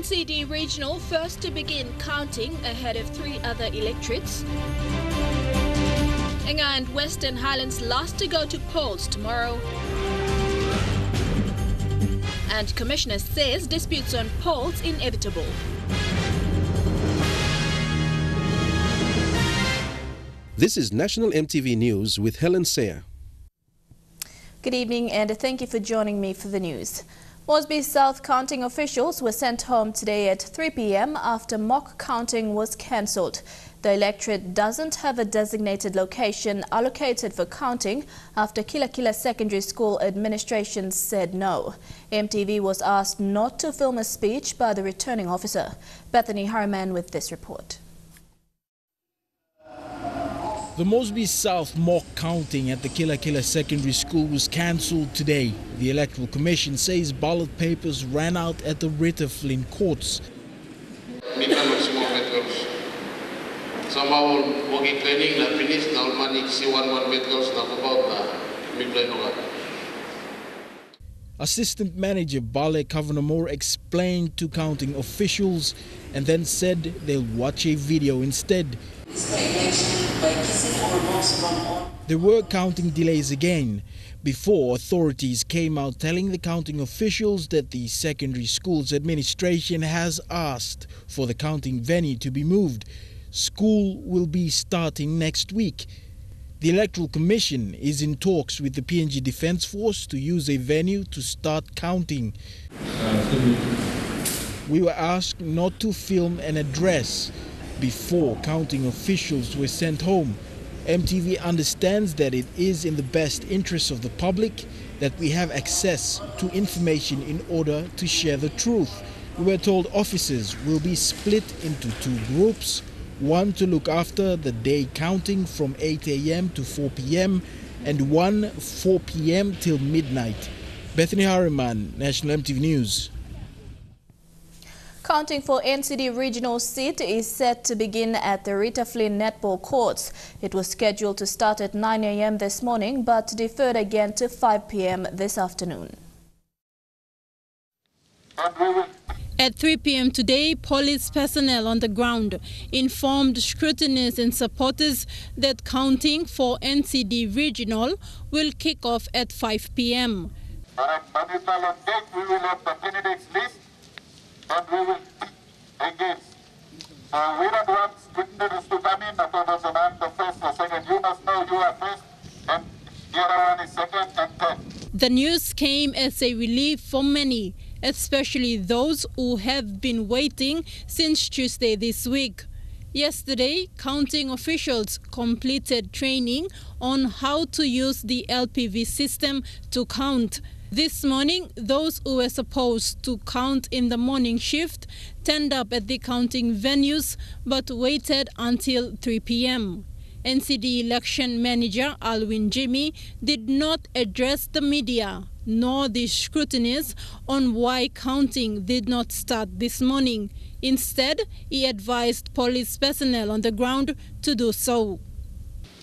NCD Regional first to begin counting ahead of 3 other electorates. Enga and Western Highlands last to go to polls tomorrow. And Commissioner says disputes on polls inevitable. This is National EMTV News with Helen Sayer. Good evening and thank you for joining me for the news. Moresby South counting officials were sent home today at 3 p.m. after mock counting was cancelled. The electorate doesn't have a designated location allocated for counting after Kila Secondary School administration said no. EMTV was asked not to film a speech by the returning officer. Bethany Harriman with this report. The Moresby South mock counting at the Kila Secondary School was cancelled today. The Electoral Commission says ballot papers ran out at the Rita Flynn courts. Assistant Manager Bale Kavanamore explained to counting officials and then said they'll watch a video instead. There were counting delays again before authorities came out telling the counting officials that the secondary school's administration has asked for the counting venue to be moved. School will be starting next week. The Electoral Commission is in talks with the PNG Defence Force to use a venue to start counting. We were asked not to film an address before counting officials were sent home. EMTV understands that it is in the best interest of the public that we have access to information in order to share the truth. We were told officers will be split into 2 groups, one to look after the day counting from 8 a.m. to 4 p.m. and one 4 p.m. till midnight. Bethany Harriman, National EMTV News. Counting for NCD Regional seat is set to begin at the Rita Flynn netball courts. It was scheduled to start at 9 a.m. this morning but deferred again to 5 p.m. this afternoon. At 3 p.m. today, police personnel on the ground informed scrutineers and supporters that counting for NCD Regional will kick off at 5 p.m. But we will have the candidates list and we will engage. We don't want scrutineers to come in because I'm the first or second. You must know you are first and the other one is second and third. The news came as a relief for many, especially those who have been waiting since Tuesday this week. Yesterday, counting officials completed training on how to use the LPV system to count. This morning, those who were supposed to count in the morning shift turned up at the counting venues but waited until 3 p.m. NCD election manager Alwyn Jimmy did not address the media nor the scrutineers on why counting did not start this morning. Instead, he advised police personnel on the ground to do so.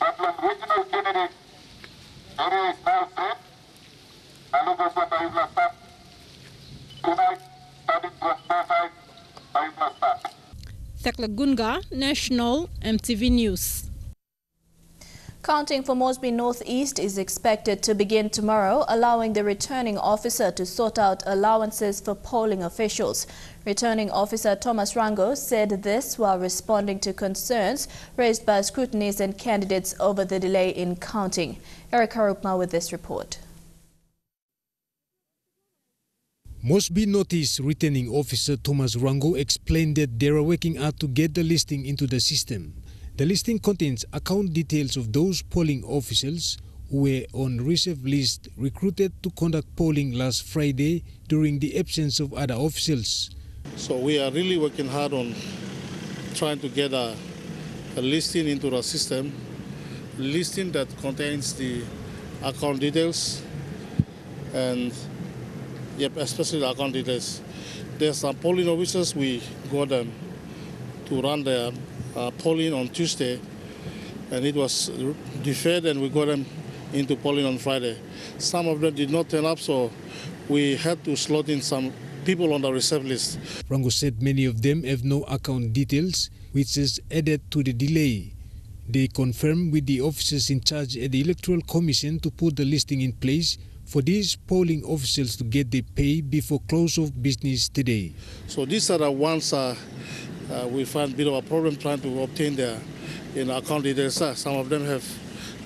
Regional candidate area is now set. Thekla Gunga, National EMTV News. Counting for Moresby Northeast is expected to begin tomorrow, allowing the returning officer to sort out allowances for polling officials. Returning officer Thomas Rango said this while responding to concerns raised by scrutineers and candidates over the delay in counting. Eric Harupma with this report. Moresby Northeast returning officer Thomas Rango explained that they are working hard to get the listing into the system. The listing contains account details of those polling officials who were on reserve list recruited to conduct polling last Friday during the absence of other officials. So we are really working hard on trying to get a listing into the system, listing that contains the account details and especially the account details. There's some polling officers, we got them to run their polling on Tuesday, and it was deferred and we got them into polling on Friday. Some of them did not turn up, so we had to slot in some people on the reserve list. Rango said many of them have no account details, which has added to the delay. They confirmed with the officers in charge at the Electoral Commission to put the listing in place for these polling officials to get their pay before close of business today. So these are the ones we find a bit of a problem trying to obtain their account details. Some of them have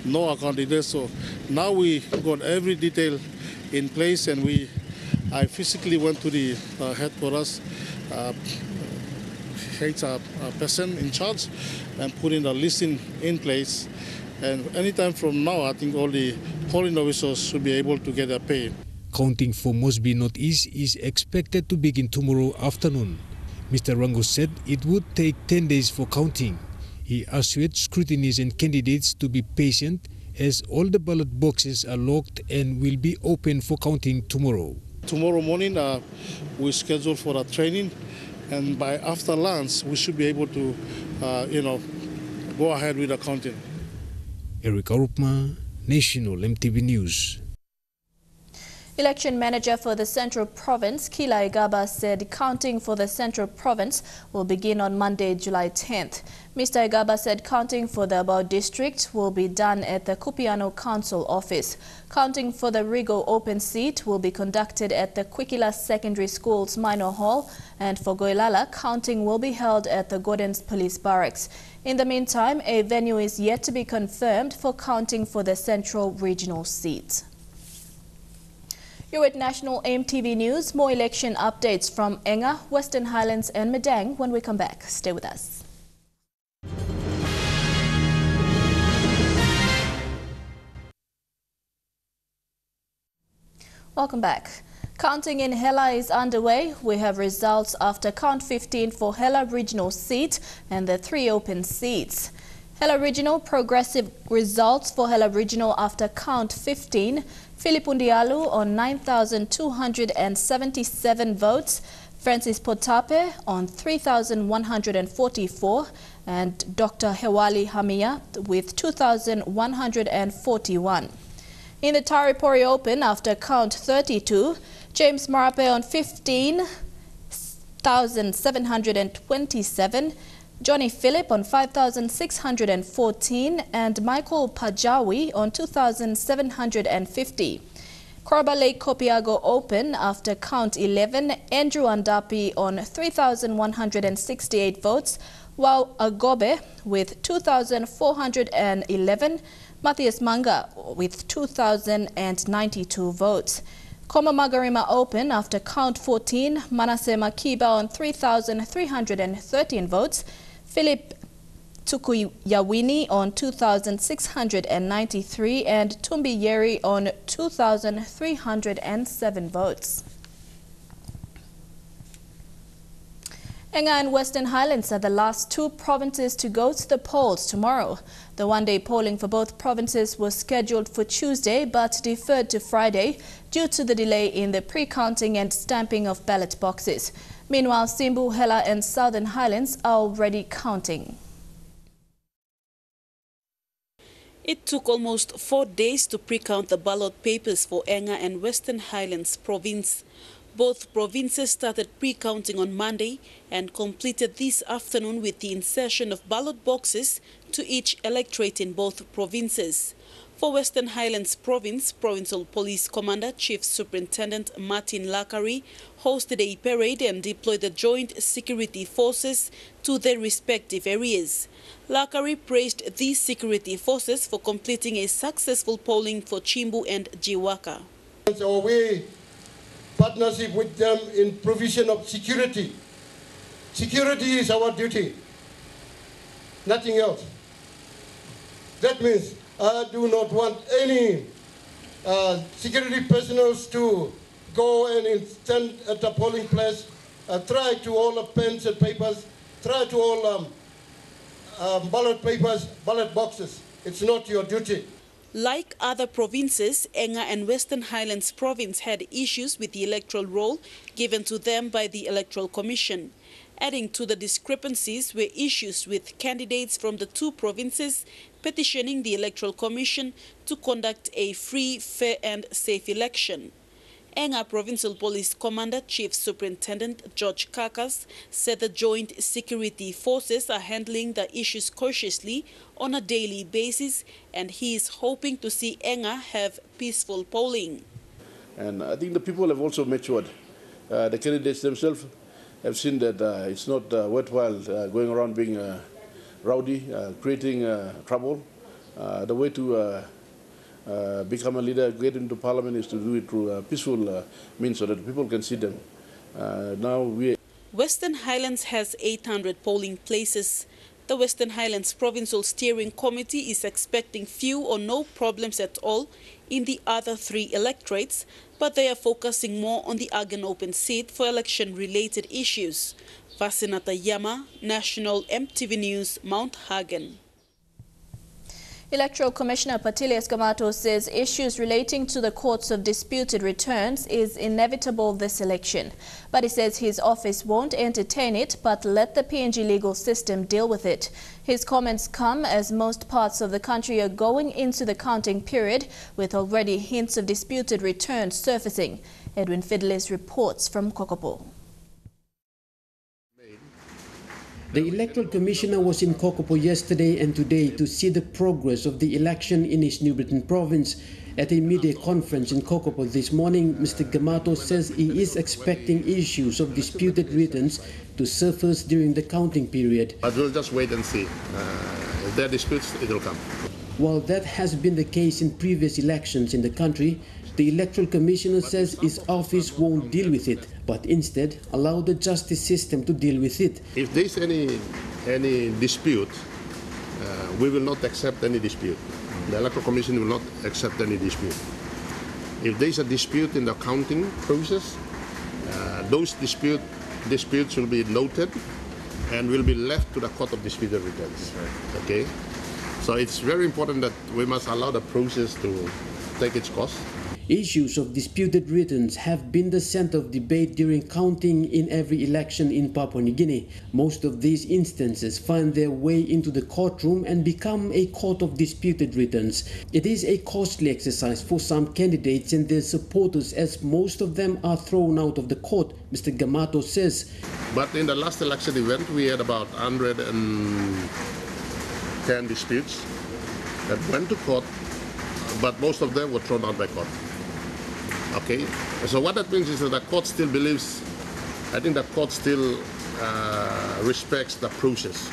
no account details. So now we got every detail in place, and I physically went to the headquarters, HR person in charge, and put in the listing in place. And anytime from now, I think all the polling officers should be able to get their pay. Counting for Mosby Northeast is expected to begin tomorrow afternoon. Mr. Rango said it would take 10 days for counting. He assured scrutineers and candidates to be patient as all the ballot boxes are locked and will be open for counting tomorrow. Tomorrow morning, we scheduled for a training, and by after lunch, we should be able to, go ahead with the counting. Eric Arupma, National EMTV News. Election manager for the Central Province, Kila Igaba, said counting for the Central Province will begin on Monday, July 10th. Mr. Igaba said counting for the Abao district will be done at the Kupiano Council office. Counting for the Rigo open seat will be conducted at the Kwikila Secondary School's Minor Hall, and for Goilala, counting will be held at the Gordon's Police Barracks. In the meantime, a venue is yet to be confirmed for counting for the Central Regional seat. You're at National EMTV News. More election updates from Enga, Western Highlands and Madang when we come back. Stay with us. Welcome back. Counting in Hela is underway. We have results after count 15 for Hela Regional seat and the 3 open seats. Hela Regional progressive results for Hela Regional after count 15. Philip Undialu on 9,277 votes, Francis Potape on 3,144, and Dr. Hewali Hamia with 2,141. In the Taripori Open, after count 32, James Marape on 15,727, Johnny Phillip on 5,614 and Michael Pajawi on 2,750. Korba Lake Kopiago Open after count 11, Andrew Andapi on 3,168 votes, while Agobe with 2,411, Matthias Manga with 2,092 votes. Koma Magarima Open after count 14, Manasseh Makiba on 3,313 votes, Philip Tukuyawini on 2,693 and Tumbi Yeri on 2,307 votes. Enga and Western Highlands are the last 2 provinces to go to the polls tomorrow. The one-day polling for both provinces was scheduled for Tuesday but deferred to Friday due to the delay in the pre-counting and stamping of ballot boxes. Meanwhile, Simbu, Hela and Southern Highlands are already counting. It took almost 4 days to pre-count the ballot papers for Enga and Western Highlands province. Both provinces started pre-counting on Monday and completed this afternoon with the insertion of ballot boxes to each electorate in both provinces. For Western Highlands Province, Provincial Police Commander Chief Superintendent Martin Lakari hosted a parade and deployed the joint security forces to their respective areas. Lakari praised these security forces for completing a successful polling for Chimbu and Jiwaka. So we partnership with them in provision of security. Security is our duty, nothing else. That means I do not want any security personnel to go and stand at the polling place, try to all the pens and papers, try to all ballot papers, ballot boxes. It's not your duty. Like other provinces, Enga and Western Highlands Province had issues with the electoral roll given to them by the Electoral Commission. Adding to the discrepancies were issues with candidates from the 2 provinces petitioning the Electoral Commission to conduct a free, fair and safe election. Enga Provincial Police Commander Chief Superintendent George Kakas said the joint security forces are handling the issues cautiously on a daily basis, and he is hoping to see Enga have peaceful polling. And I think the people have also matured. The candidates themselves have seen that it's not worthwhile going around being rowdy, creating trouble. The way to become a leader, get into parliament, is to do it through peaceful means so that people can see them. Western Highlands has 800 polling places. The Western Highlands Provincial Steering Committee is expecting few or no problems at all in the other 3 electorates, but they are focusing more on the Again open seat for election-related issues. Vasinata Yama, National EMTV News, Mount Hagen. Electoral Commissioner Patilias Gamato says issues relating to the courts of disputed returns is inevitable this election. But he says his office won't entertain it, but let the PNG legal system deal with it. His comments come as most parts of the country are going into the counting period, with already hints of disputed returns surfacing. Edwin Fidelis reports from Kokopo. The Electoral Commissioner was in Kokopo yesterday and today to see the progress of the election in his New Britain province. At a media conference in Kokopo this morning, Mr. Gamato says he is expecting issues of disputed returns to surface during the counting period. But we'll just wait and see. If there are disputes, it will come. While that has been the case in previous elections in the country, the Electoral Commissioner says his office won't deal with it, but instead allow the justice system to deal with it. If there is any dispute, we will not accept any dispute. The Electoral Commission will not accept any dispute. If there is a dispute in the counting process, those disputes will be noted and will be left to the Court of Disputed Returns. Okay? So it's very important that we must allow the process to take its course. Issues of disputed returns have been the center of debate during counting in every election in Papua New Guinea. Most of these instances find their way into the courtroom and become a court of disputed returns. It is a costly exercise for some candidates and their supporters, as most of them are thrown out of the court, Mr. Gamato says. But in the last election event, we had about 110 disputes that went to court, but most of them were thrown out by court. Okay, so what that means is that the court still believes, I think the court still respects the process.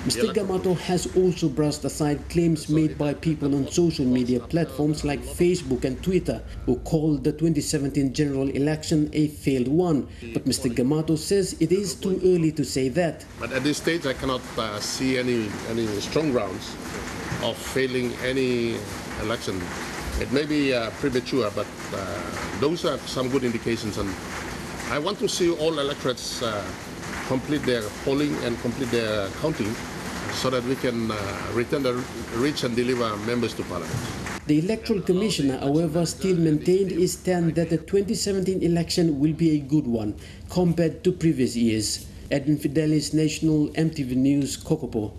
Mr. Gamato has also brushed aside claims made by people on social media platforms like Facebook and Twitter who called the 2017 general election a failed one. But Mr. Gamato says it is too early to say that. But at this stage, I cannot see any strong grounds of failing any election. It may be premature, but those are some good indications. And I want to see all electorates complete their polling and complete their counting so that we can reach and deliver members to Parliament. The Electoral Commissioner, however, still maintained his stand that the 2017 election will be a good one compared to previous years. Edwin Fidelis, National EMTV News, Kokopo.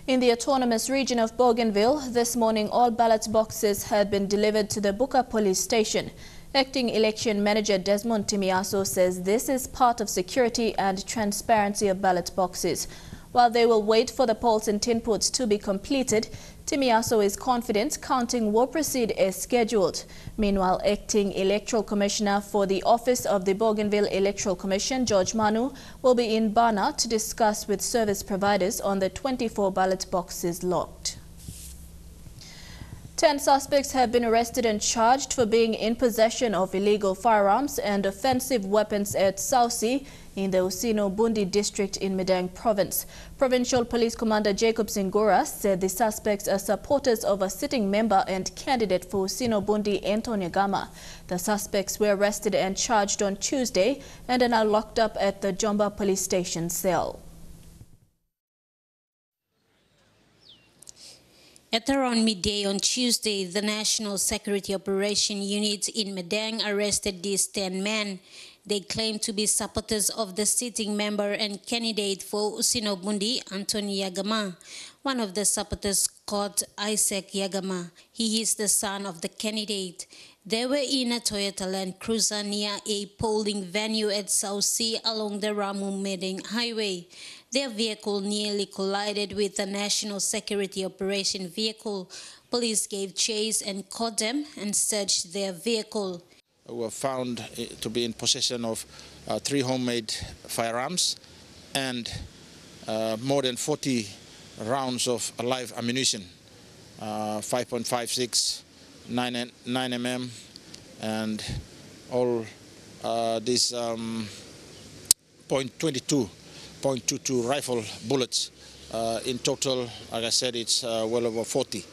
In the autonomous region of Bougainville, this morning all ballot boxes had been delivered to the Buka police station. Acting Election Manager Desmond Timiaso says this is part of security and transparency of ballot boxes. While they will wait for the polls and inputs to be completed, Timiaso is confident counting will proceed as scheduled. Meanwhile, Acting Electoral Commissioner for the Office of the Bougainville Electoral Commission, George Manu, will be in Bana to discuss with service providers on the 24 ballot boxes locked. 10 suspects have been arrested and charged for being in possession of illegal firearms and offensive weapons at Sausi in the Usino Bundi district in Medang province. Provincial Police Commander Jacob Singora said the suspects are supporters of a sitting member and candidate for Usino Bundi, Antonio Gama. The suspects were arrested and charged on Tuesday and are now locked up at the Jomba police station cell. At around midday on Tuesday, the National Security Operation Unit in Medang arrested these 10 men. They claim to be supporters of the sitting member and candidate for Usino Bundi, Antonio Yagama. One of the supporters called Isaac Yagama. He is the son of the candidate. They were in a Toyota Land Cruiser near a polling venue at South Sea along the Ramu-Medang Highway. Their vehicle nearly collided with a National Security Operation vehicle. Police gave chase and caught them and searched their vehicle. We were found to be in possession of 3 homemade firearms and more than 40 rounds of live ammunition, 5.56, 9 mm, and all these .22 rifle bullets. In total, like I said, it's well over 40.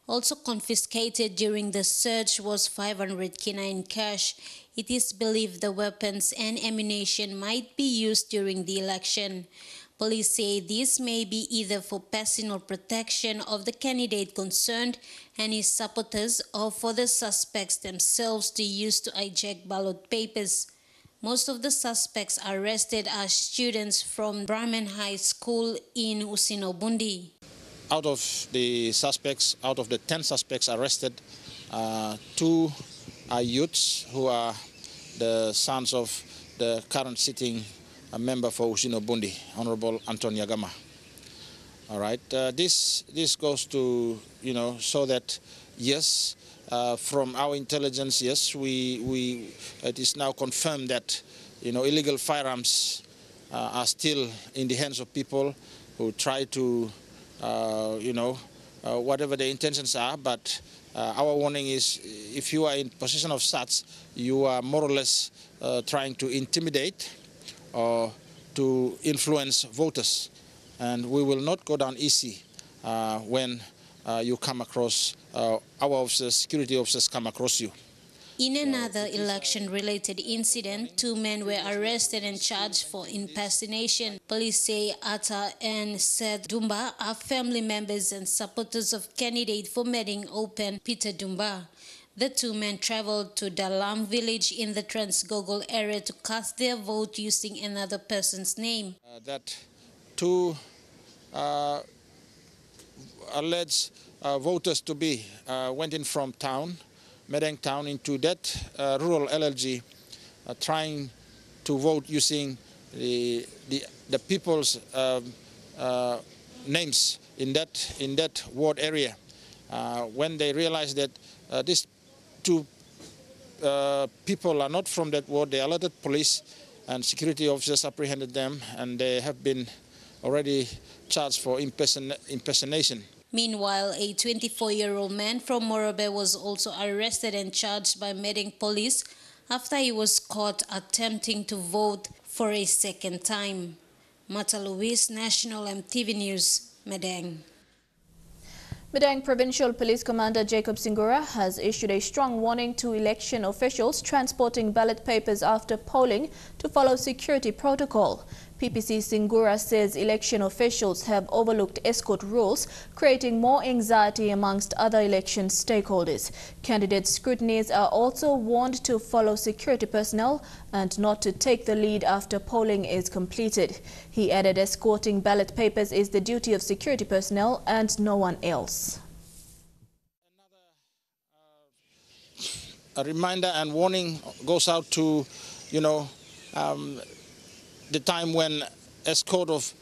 Also confiscated during the search was 500 kina in cash. It is believed the weapons and ammunition might be used during the election. Police say this may be either for personal protection of the candidate concerned and his supporters or for the suspects themselves to use to hijack ballot papers. Most of the suspects arrested are students from Brahman High School in Usinobundi. Out of the 10 suspects arrested, 2 are youths who are the sons of the current sitting member for Usinobundi, Honorable Anton Yagama. All right, this goes to show that yes, from our intelligence, yes, it is now confirmed that illegal firearms are still in the hands of people who try to whatever the intentions are, but our warning is if you are in possession of such, you are more or less trying to intimidate or to influence voters, and we will not go down easy when you come across our officers, security officers come across you. In another election-related incident, 2 men were arrested and charged for impersonation. Police say Atta and Seth Dumba are family members and supporters of candidate for Medang Open, Peter Dumba. The 2 men traveled to Dalam village in the Transgogol area to cast their vote using another person's name. That 2 alleged voters to be went in from town, Medang town, into that rural LLG, trying to vote using the people's names in that ward area. When they realized that these 2 people are not from that ward, they alerted police, and security officers apprehended them, and they have been already charged for impersonation. Meanwhile, a 24-year-old man from Morobe was also arrested and charged by Medang police after he was caught attempting to vote for a second time. Mata Luis, National EMTV News, Medang. Medang Provincial Police Commander Jacob Singura has issued a strong warning to election officials transporting ballot papers after polling to follow security protocol. PPC Singura says election officials have overlooked escort rules, creating more anxiety amongst other election stakeholders. Candidate scrutineers are also warned to follow security personnel and not to take the lead after polling is completed. He added escorting ballot papers is the duty of security personnel and no one else. A reminder and warning goes out to, the time when escort of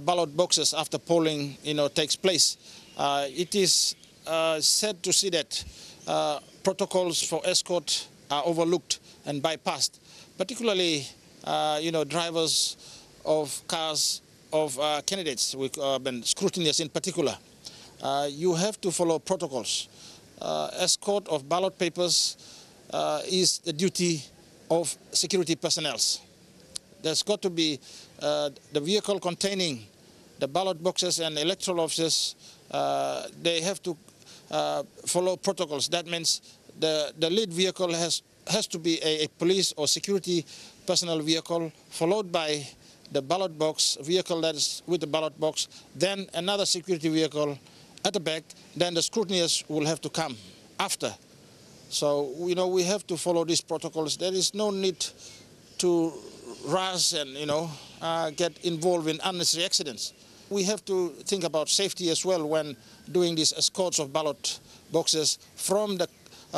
ballot boxes after polling, takes place. It is sad to see that protocols for escort are overlooked and bypassed, particularly, drivers of cars of candidates, with scrutineers in particular. You have to follow protocols. Escort of ballot papers is the duty of security personnel. There's got to be the vehicle containing the ballot boxes and electoral officers. They have to follow protocols. That means the lead vehicle has to be a police or security personnel vehicle, followed by the ballot box vehicle that is with the ballot box, then another security vehicle at the back, then the scrutineers will have to come after. So, we have to follow these protocols. There is no need to rush and, get involved in unnecessary accidents. We have to think about safety as well when doing these escorts of ballot boxes from the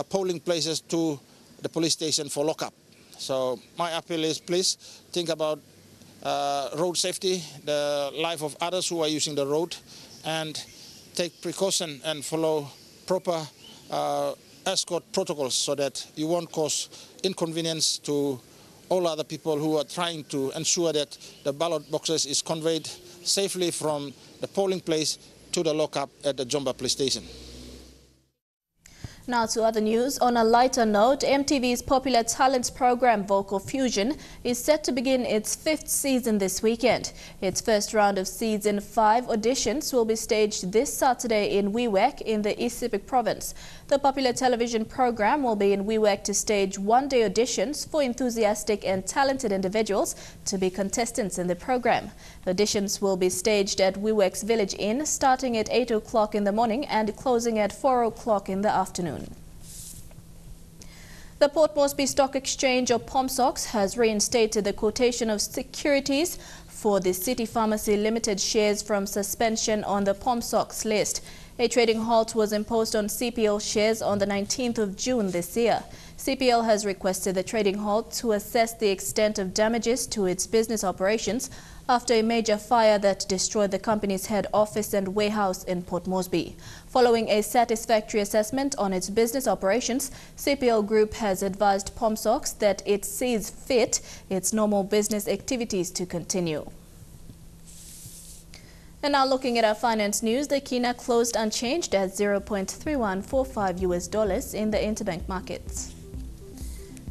polling places to the police station for lockup. So my appeal is, please think about road safety, the life of others who are using the road, and take precaution and follow proper escort protocols so that you won't cause inconvenience to all other people who are trying to ensure that the ballot boxes is conveyed safely from the polling place to the lockup at the Jomba police station. Now to other news. On a lighter note, MTV's popular talents program Vocal Fusion is set to begin its 5th season this weekend. Its first round of season 5 auditions will be staged this Saturday in Wewak in the East Sepik province. The popular television program will be in Wewak to stage one-day auditions for enthusiastic and talented individuals to be contestants in the program. Auditions will be staged at Wewak's Village Inn starting at 8 o'clock in the morning and closing at 4 o'clock in the afternoon. The Port Moresby Stock Exchange, or POMSOX, has reinstated the quotation of securities for the City Pharmacy Limited shares from suspension on the POMSOX list. A trading halt was imposed on CPL shares on the 19th of June this year. CPL has requested the trading halt to assess the extent of damages to its business operations after a major fire that destroyed the company's head office and warehouse in Port Moresby. Following a satisfactory assessment on its business operations, CPL Group has advised POMSOX that it sees fit its normal business activities to continue. And now looking at our finance news, the kina closed unchanged at $0.3145 in the interbank markets.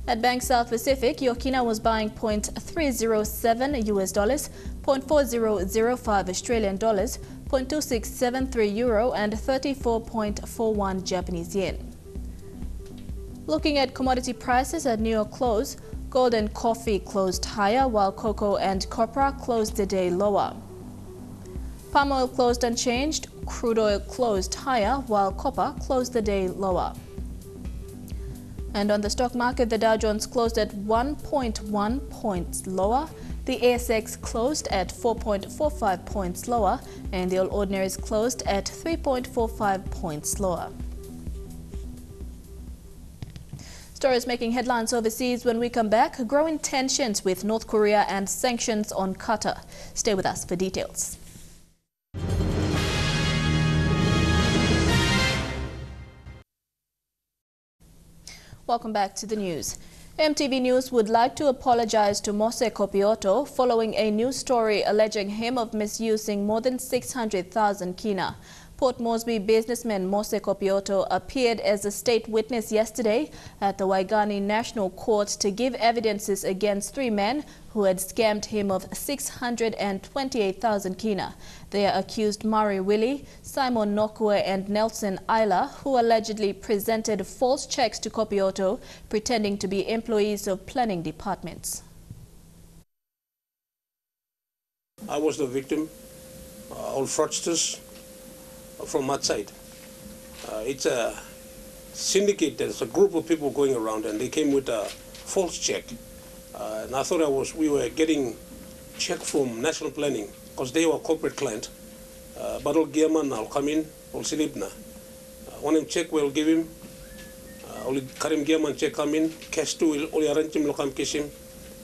At Bank South Pacific, your kina was buying $0.307 $0.4005 Australian dollars, $0.2673 euro and 34.41 Japanese yen. Looking at commodity prices at New York close, gold and coffee closed higher while cocoa and copra closed the day lower. Palm oil closed unchanged, crude oil closed higher while copper closed the day lower. And on the stock market, the Dow Jones closed at 1.1 points lower, the ASX closed at 4.45 points lower, and the All Ordinaries closed at 3.45 points lower. Stories making headlines overseas. When we come back, growing tensions with North Korea and sanctions on Qatar. Stay with us for details. Welcome back to the news. MTV News would like to apologize to Mose Kopioto following a news story alleging him of misusing more than 600,000 kina. Port Moresby businessman Mose Kopioto appeared as a state witness yesterday at the Waigani National Court to give evidences against 3 men who had scammed him of 628,000 kina. They are accused Mari Willie, Simon Nokwe and Nelson Isla, who allegedly presented false checks to Kopioto pretending to be employees of planning departments. I was the victim, all fraudsters from outside. It's a syndicate, there's a group of people going around and they came with a false check. And I thought we were getting check from National Planning because they were a corporate client. But all Gearman will come in, all Silibna. One him check we'll give him, only Karim Gearman check come in, cash too will only arrange him, lokam cash him,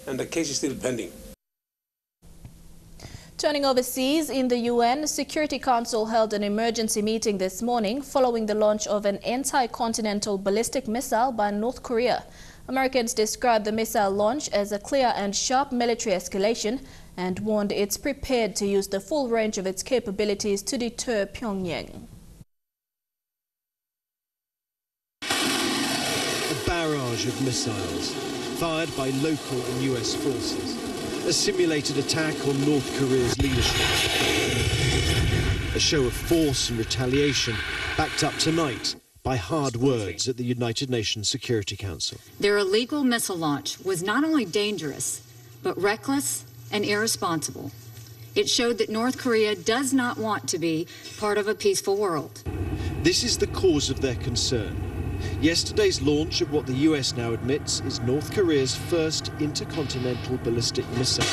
and the case is still pending. Turning overseas, in the UN, Security Council held an emergency meeting this morning following the launch of an anti-continental ballistic missile by North Korea. Americans described the missile launch as a clear and sharp military escalation and warned it's prepared to use the full range of its capabilities to deter Pyongyang. A barrage of missiles fired by local and US forces. A simulated attack on North Korea's leadership. A show of force and retaliation backed up tonight by hard words at the United Nations Security Council. Their illegal missile launch was not only dangerous, but reckless and irresponsible. It showed that North Korea does not want to be part of a peaceful world. This is the cause of their concern. Yesterday's launch of what the US now admits is North Korea's first intercontinental ballistic missile.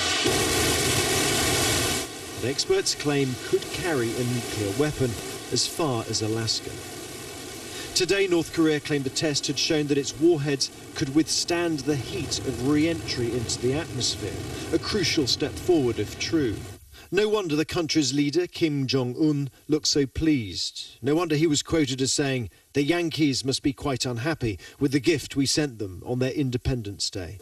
That experts claim could carry a nuclear weapon as far as Alaska. Today, North Korea claimed the test had shown that its warheads could withstand the heat of re-entry into the atmosphere, a crucial step forward if true. No wonder the country's leader, Kim Jong-un, looked so pleased. No wonder he was quoted as saying, "The Yankees must be quite unhappy with the gift we sent them on their Independence Day."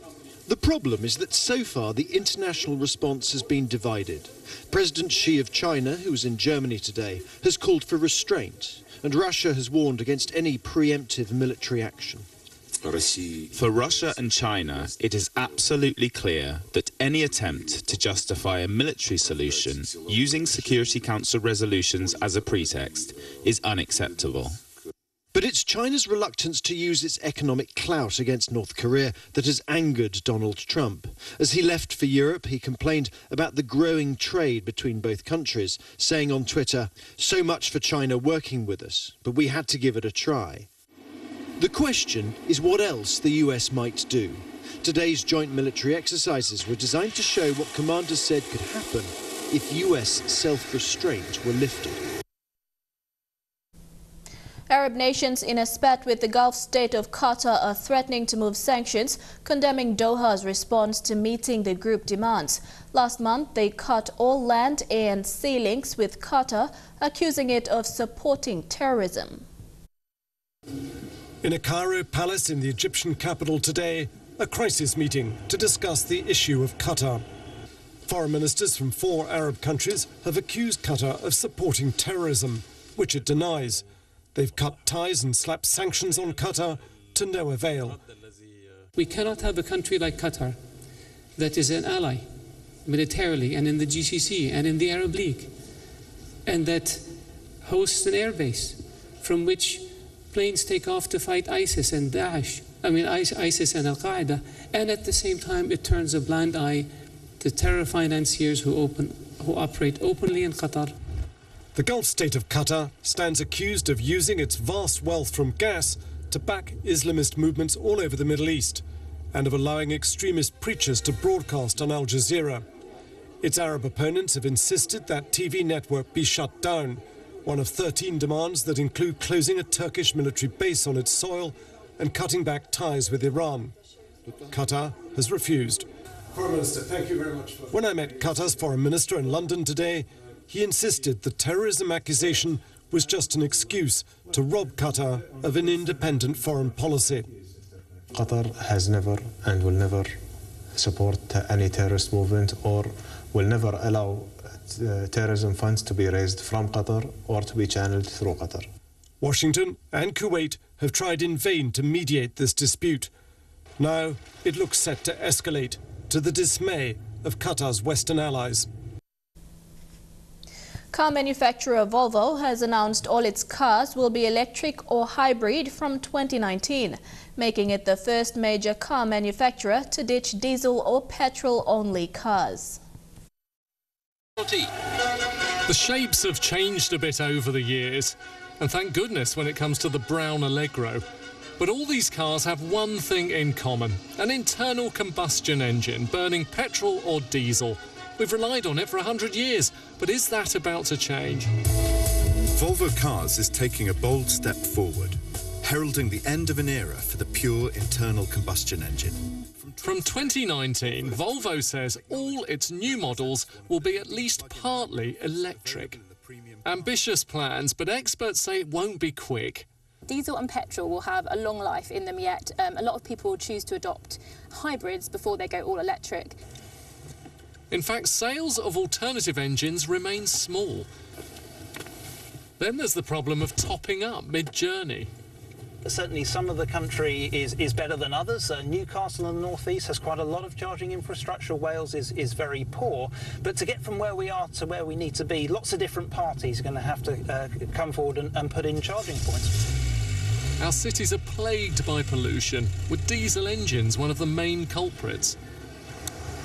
The problem is that so far the international response has been divided. President Xi of China, who was in Germany today, has called for restraint, and Russia has warned against any preemptive military action. For Russia and China, it is absolutely clear that any attempt to justify a military solution using Security Council resolutions as a pretext is unacceptable. But it's China's reluctance to use its economic clout against North Korea that has angered Donald Trump. As he left for Europe, he complained about the growing trade between both countries, saying on Twitter, "So much for China working with us, but we had to give it a try." The question is what else the US might do. Today's joint military exercises were designed to show what commanders said could happen if US self-restraint were lifted. Arab nations in a spat with the Gulf state of Qatar are threatening to move sanctions, condemning Doha's response to meeting the group demands. Last month, they cut all land, air and sea links with Qatar, accusing it of supporting terrorism. In a Cairo palace in the Egyptian capital today, a crisis meeting to discuss the issue of Qatar. Foreign ministers from 4 Arab countries have accused Qatar of supporting terrorism, which it denies. They've cut ties and slapped sanctions on Qatar to no avail. We cannot have a country like Qatar that is an ally militarily and in the GCC and in the Arab League, and that hosts an airbase from which planes take off to fight ISIS and Daesh, ISIS and Al-Qaeda, and at the same time it turns a blind eye to terror financiers who operate openly in Qatar. The Gulf state of Qatar stands accused of using its vast wealth from gas to back Islamist movements all over the Middle East and of allowing extremist preachers to broadcast on Al Jazeera. Its Arab opponents have insisted that TV network be shut down, one of 13 demands that include closing a Turkish military base on its soil and cutting back ties with Iran. Qatar has refused. Foreign Minister, thank you very much. When I met Qatar's foreign minister in London today, he insisted the terrorism accusation was just an excuse to rob Qatar of an independent foreign policy. Qatar has never and will never support any terrorist movement or will never allow terrorism funds to be raised from Qatar or to be channeled through Qatar. Washington and Kuwait have tried in vain to mediate this dispute. Now it looks set to escalate, to the dismay of Qatar's Western allies. Car manufacturer Volvo has announced all its cars will be electric or hybrid from 2019, making it the first major car manufacturer to ditch diesel or petrol-only cars. The shapes have changed a bit over the years, and thank goodness when it comes to the brown Allegro. But all these cars have one thing in common, an internal combustion engine burning petrol or diesel. We've relied on it for 100 years, but is that about to change? Volvo Cars is taking a bold step forward, heralding the end of an era for the pure internal combustion engine. From 2019, Volvo says all its new models will be at least partly electric. Ambitious plans, but experts say it won't be quick. Diesel and petrol will have a long life in them yet. A lot of people will choose to adopt hybrids before they go all electric. In fact, sales of alternative engines remain small. Then there's the problem of topping up mid-journey. Certainly some of the country is better than others. Newcastle in the northeast has quite a lot of charging infrastructure. Wales is very poor. But to get from where we are to where we need to be, lots of different parties are going to have to come forward and put in charging points. Our cities are plagued by pollution, with diesel engines one of the main culprits.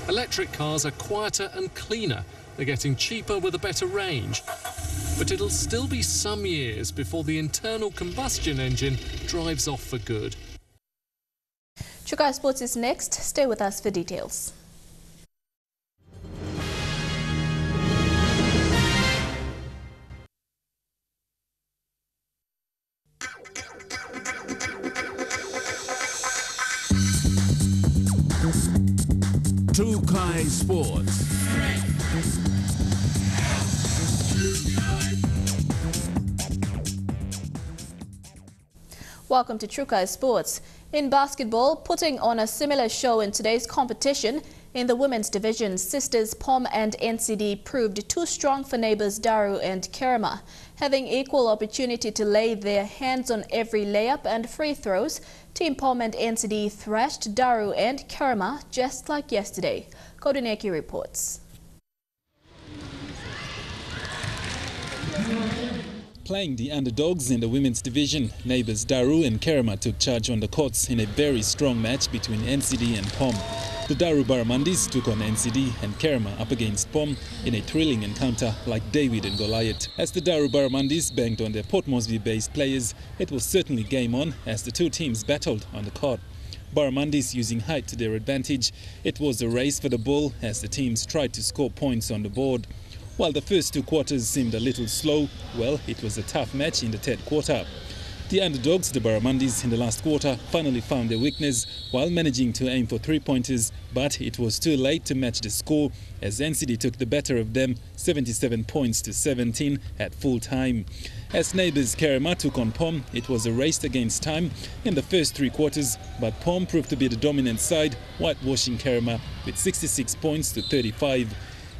Electric cars are quieter and cleaner. They're getting cheaper with a better range. But it'll still be some years before the internal combustion engine drives off for good. Chukai Sports is next. Stay with us for details. Trukai Sports. Welcome to Trukai Sports. In basketball, putting on a similar show in today's competition, in the women's division, sisters POM and NCD proved too strong for neighbours Daru and Kerema. Having equal opportunity to lay their hands on every layup and free throws, Team POM and NCD thrashed Daru and Kerema just like yesterday. Koduneki reports. Playing the underdogs in the women's division, neighbours Daru and Kerema took charge on the courts in a very strong match between NCD and POM. The Daru Barramundis took on NCD and Kerema up against POM in a thrilling encounter like David and Goliath. As the Daru Barramundis banged on their Port Moresby-based players, it was certainly game on as the two teams battled on the court. Barramundis using height to their advantage, it was a race for the ball as the teams tried to score points on the board. While the first two quarters seemed a little slow, well, it was a tough match in the third quarter. The underdogs, the Barramundis, in the last quarter finally found their weakness while managing to aim for three-pointers, but it was too late to match the score as NCD took the better of them, 77 points to 17 at full time. As neighbours Kerema took on POM, it was a race against time in the first three quarters, but POM proved to be the dominant side, whitewashing Kerema with 66 points to 35.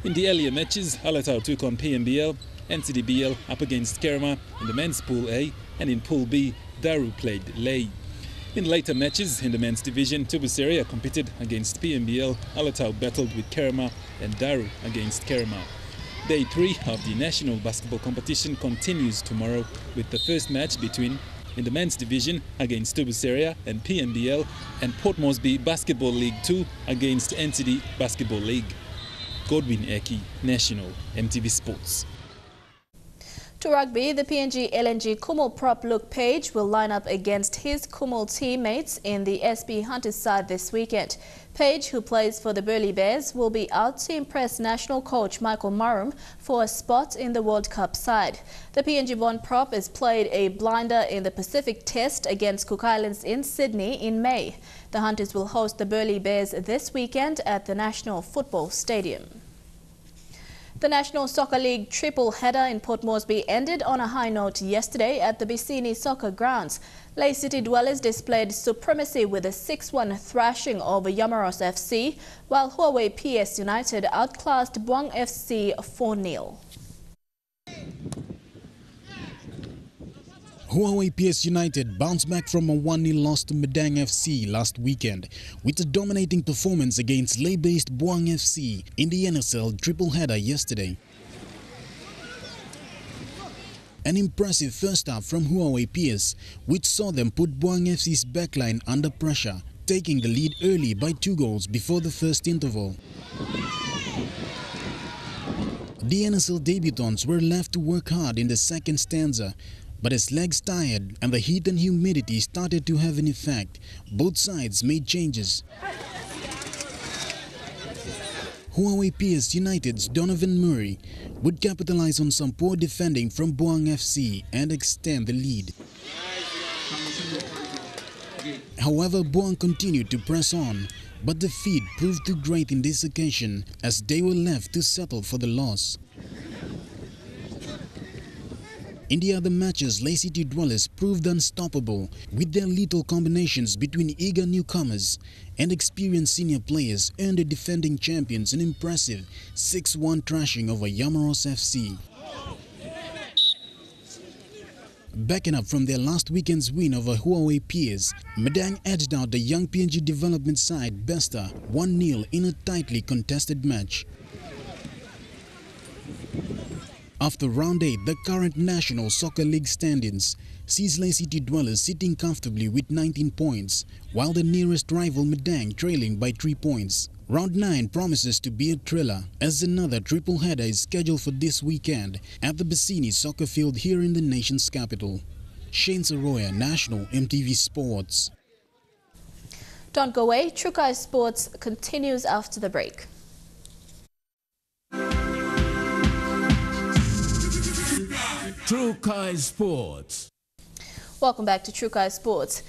In the earlier matches, Alatau took on PMBL, NCDBL up against Kerema in the men's Pool A, and in Pool B, Daru played Lay. In later matches in the men's division, Tubuseria competed against PMBL, Alatau battled with Kerema, and Daru against Kerema. Day 3 of the national basketball competition continues tomorrow with the first match between, in the men's division, against Tubuseria and PMBL, and Port Moresby Basketball League 2 against NCD Basketball League. Godwin Eki, National, MTV Sports. To rugby, the PNG LNG Kumul prop Luke Page will line up against his Kumul teammates in the SB Hunters side this weekend. Page, who plays for the Burleigh Bears, will be out to impress national coach Michael Marum for a spot in the World Cup side. The PNG-born prop has played a blinder in the Pacific Test against Cook Islands in Sydney in May. The Hunters will host the Burleigh Bears this weekend at the National Football Stadium. The National Soccer League triple header in Port Moresby ended on a high note yesterday at the Bisini Soccer Grounds. Lay City dwellers displayed supremacy with a 6-1 thrashing over Yamaros FC, while Huawei PS United outclassed Buang FC 4-0. Huawei PS United bounced back from a 1-0 loss to Medang FC last weekend with a dominating performance against Lay-based Buang FC in the NSL triple header yesterday. An impressive first half from Huawei PS, which saw them put Buang FC's backline under pressure, taking the lead early by 2 goals before the first interval. The NSL debutants were left to work hard in the second stanza, but as legs tired and the heat and humidity started to have an effect, both sides made changes. Huawei PS United's Donovan Murray would capitalize on some poor defending from Buang FC and extend the lead. However, Buang continued to press on, but the feed proved too great in this occasion as they were left to settle for the loss. In the other matches, Lay City dwellers proved unstoppable with their lethal combinations between eager newcomers and experienced senior players earned the defending champions an impressive 6-1 thrashing over Yamaros FC. Backing up from their last weekend's win over Huawei PS, Medang edged out the young PNG development side Besta 1-0 in a tightly contested match. After round 8, the current National Soccer League standings sees Lay City dwellers sitting comfortably with 19 points, while the nearest rival Medang trailing by 3 points. Round 9 promises to be a thriller as another triple header is scheduled for this weekend at the Bisini soccer field here in the nation's capital. Shane Saroya, National MTV Sports. Don't go away, Trukai Sports continues after the break. Trukai Sports. Welcome back to Trukai Sports.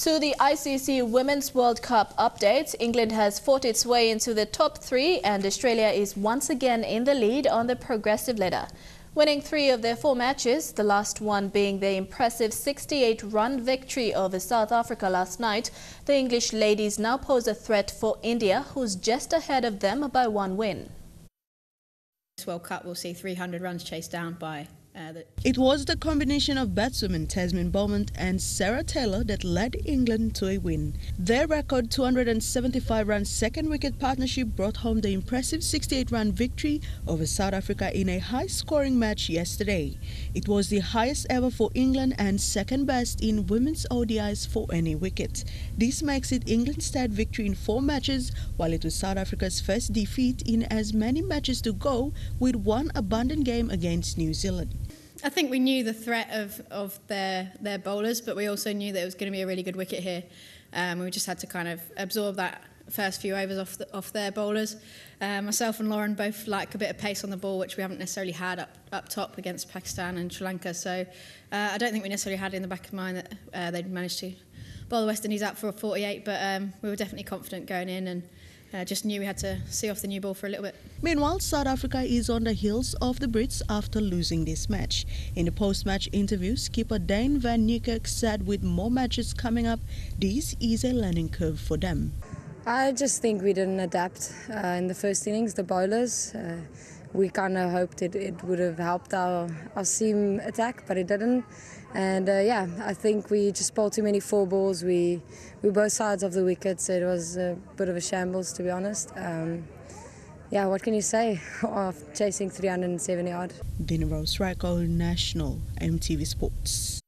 To the ICC Women's World Cup update, England has fought its way into the top 3 and Australia is once again in the lead on the progressive ladder. Winning 3 of their 4 matches, the last one being their impressive 68-run victory over South Africa last night, the English ladies now pose a threat for India, who's just ahead of them by 1 win. This World Cup will see 300 runs chased down by It was the combination of batswomen Tasmin Beaumont and Sarah Taylor that led England to a win. Their record 275-run second wicket partnership brought home the impressive 68-run victory over South Africa in a high-scoring match yesterday. It was the highest ever for England and second best in women's ODIs for any wicket. This makes it England's third victory in 4 matches, while it was South Africa's first defeat in as many matches to go, with one abandoned game against New Zealand. I think we knew the threat of their bowlers, but we also knew that it was going to be a really good wicket here. We just had to kind of absorb that first few overs off their bowlers. Myself and Lauren both like a bit of pace on the ball, which we haven't necessarily had up top against Pakistan and Sri Lanka. So I don't think we necessarily had it in the back of mind that they'd managed to bowl the West Indies out for a 48, but we were definitely confident going in and just knew we had to see off the new ball for a little bit. Meanwhile, South Africa is on the heels of the Brits after losing this match. In the post-match interview, skipper Dane van Niekerk said with more matches coming up, this is a learning curve for them. I just think we didn't adapt in the first innings, the bowlers. We kind of hoped it would have helped our seam attack, but it didn't. And yeah, I think we just bowled too many 4 balls. We both sides of the wickets. It was a bit of a shambles, to be honest. Yeah, what can you say of chasing 370 odd? Dina Rose Raiko, National, EMTV Sports.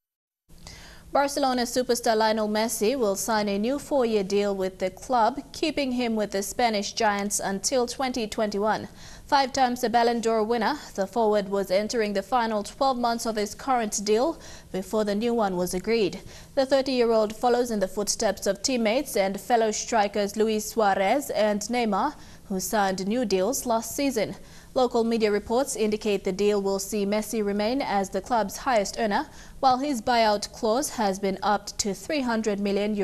Barcelona superstar Lionel Messi will sign a new 4-year deal with the club, keeping him with the Spanish Giants until 2021. 5 times a Ballon d'Or winner, the forward was entering the final 12 months of his current deal before the new one was agreed. The 30-year-old follows in the footsteps of teammates and fellow strikers Luis Suarez and Neymar, who signed new deals last season. Local media reports indicate the deal will see Messi remain as the club's highest earner, while his buyout clause has been upped to €300 million.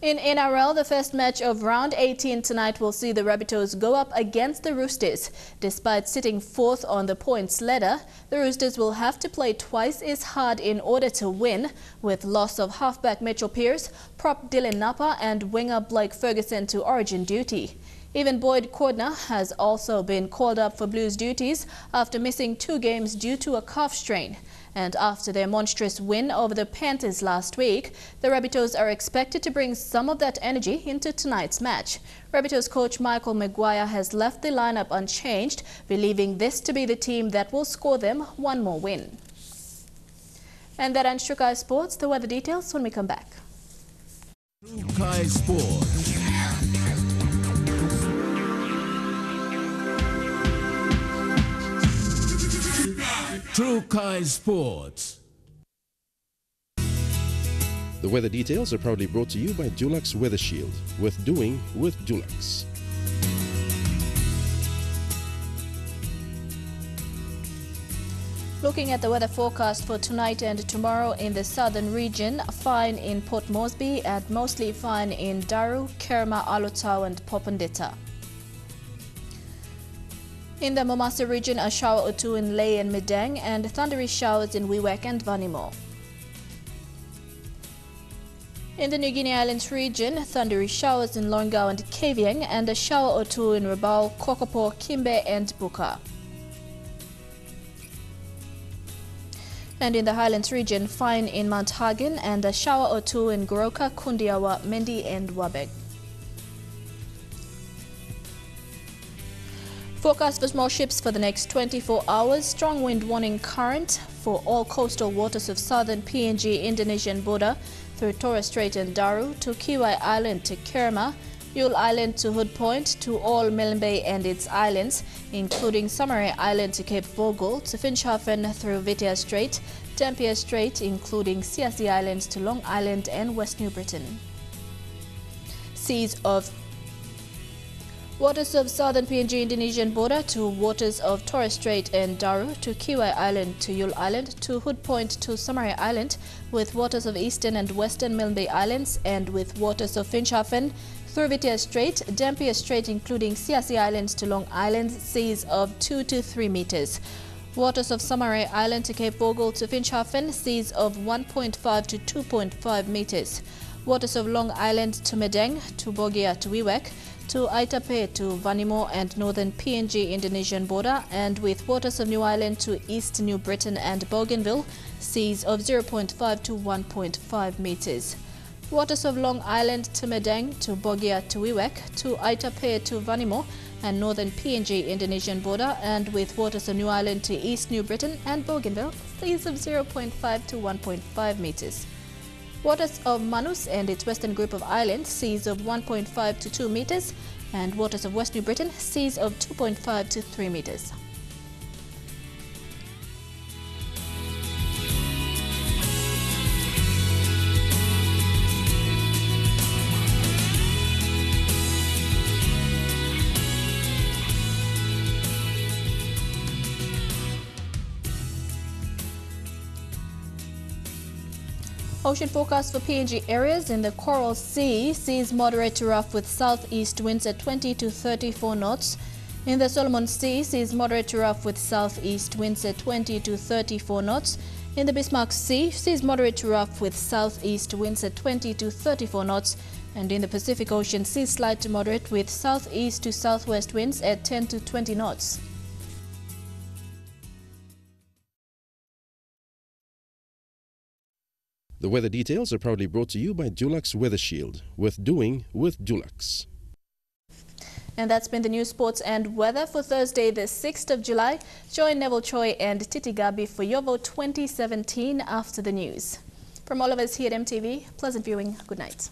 In NRL, the first match of round 18 tonight will see the Rabbitohs go up against the Roosters. Despite sitting 4th on the points ladder, the Roosters will have to play twice as hard in order to win, with loss of halfback Mitchell Pearce, prop Dylan Napa and winger Blake Ferguson to origin duty. Even Boyd Cordner has also been called up for Blues duties after missing 2 games due to a calf strain. And after their monstrous win over the Panthers last week, the Rabbitohs are expected to bring some of that energy into tonight's match. Rabbitohs coach Michael Maguire has left the lineup unchanged, believing this to be the team that will score them 1 more win. And that ends Trukai Sports. The weather details when we come back. Trukai Sports. Trukai Sports. The weather details are proudly brought to you by Dulux Weather Shield. Worth doing with Dulux. Looking at the weather forecast for tonight and tomorrow in the southern region, fine in Port Moresby and mostly fine in Daru, Kerma, Alotau and Popondetta. In the Momasa region, a shower or 2 in Lae and Medang and thundery showers in Wewak and Vanimo. In the New Guinea Islands region, thundery showers in Longau and Kavieng and a shower or 2 in Rabaul, Kokopo, Kimbe and Buka. And in the Highlands region, fine in Mount Hagen and a shower or 2 in Goroka, Kundiawa, Mendi and Wabeg. Forecast for small ships for the next 24 hours. Strong wind warning current for all coastal waters of southern PNG Indonesian border through Torres Strait and Daru to Kiwai Island to Kerma, Yule Island to Hood Point to all Milne Bay and its islands, including Samarai Island to Cape Vogel to Finschhafen through Vitia Strait, Dampier Strait, including Siasi Islands to Long Island and West New Britain. Seas of Waters of southern PNG Indonesian border to waters of Torres Strait and Daru to Kiwai Island to Yule Island to Hood Point to Samarai Island with waters of eastern and western Milne Bay Islands and with waters of Finschhafen through Vitia Strait, Dampier Strait including Siasi Islands to Long Island, seas of 2 to 3 meters. Waters of Samarai Island to Cape Bogle to Finschhafen, seas of 1.5 to 2.5 meters. Waters of Long Island to Medang, to Bogia to Wewak, to Aitape to Vanimo and northern PNG Indonesian border, and with waters of New Ireland to East New Britain and Bougainville, seas of 0.5 to 1.5 meters. Waters of Long Island to Medang, to Bogia to Wewak, to Aitape to Vanimo and northern PNG Indonesian border, and with waters of New Ireland to East New Britain and Bougainville, seas of 0.5 to 1.5 meters. Waters of Manus and its western group of islands, seas of 1.5 to 2 meters, and waters of West New Britain, seas of 2.5 to 3 meters. Ocean forecast for PNG areas. In the Coral Sea, seas moderate to rough with southeast winds at 20 to 34 knots. In the Solomon Sea, seas moderate to rough with southeast winds at 20 to 34 knots. In the Bismarck Sea, seas moderate to rough with southeast winds at 20 to 34 knots. And in the Pacific Ocean, seas slight to moderate with southeast to southwest winds at 10 to 20 knots. The weather details are proudly brought to you by Dulux Weather Shield, with doing with Dulux. And that's been the news, sports and weather for Thursday, the 6th of July. Join Neville Choi and Titi Gabi for your vote 2017 after the news. From all of us here at EMTV, pleasant viewing. Good night.